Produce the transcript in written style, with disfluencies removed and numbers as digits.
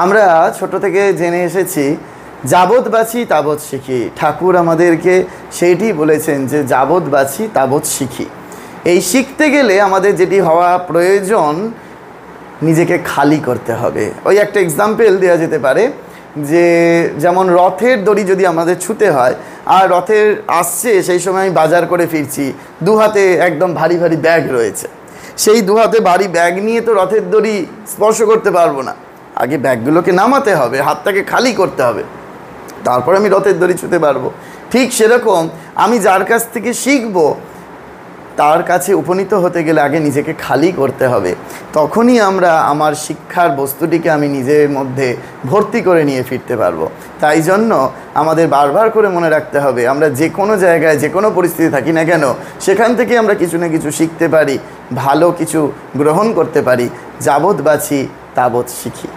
আমরা ছোট থেকে জেনে এসেছি যাবৎ বাঁচি তাবৎ শিখি। ঠাকুর আমাদেরকে সেইটি বলেছেন যে যাবৎ বাঁচি তাবৎ শিখি। এই শিখতে গেলে আমাদের যেটি হওয়া প্রয়োজন, নিজেকে খালি করতে হবে। ওই একটা এক্সাম্পল দেওয়া যেতে পারে যে যেমন রথের দড়ি যদি আমাদের ছুঁতে হয়, আর রথের আসছে সেই সময় আমি বাজার করে ফিরছি, দু হাতে একদম ভারী ভারী ব্যাগ রয়েছে, সেই দু হাতে ভারী ব্যাগ নিয়ে তো রথের দড়ি স্পর্শ করতে পারবো না। আগে ব্যাগগুলোকে নামাতে হবে, হাতটাকে খালি করতে হবে, তারপর আমি রথের দড়ি ছুঁতে পারবো। ঠিক সেরকম আমি যার কাছ থেকে শিখবো, তার কাছে উপনীত হতে গেলে আগে নিজেকে খালি করতে হবে। তখনই আমরা আমার শিক্ষার বস্তুটিকে আমি নিজের মধ্যে ভর্তি করে নিয়ে ফিরতে পারবো। তাই জন্য আমাদের বারবার করে মনে রাখতে হবে, আমরা যে কোনো জায়গায় যে কোনো পরিস্থিতি থাকি না কেন, সেখান থেকে আমরা কিছু না কিছু শিখতে পারি, ভালো কিছু গ্রহণ করতে পারি। যাবৎ বাঁচি তাবৎ শিখি।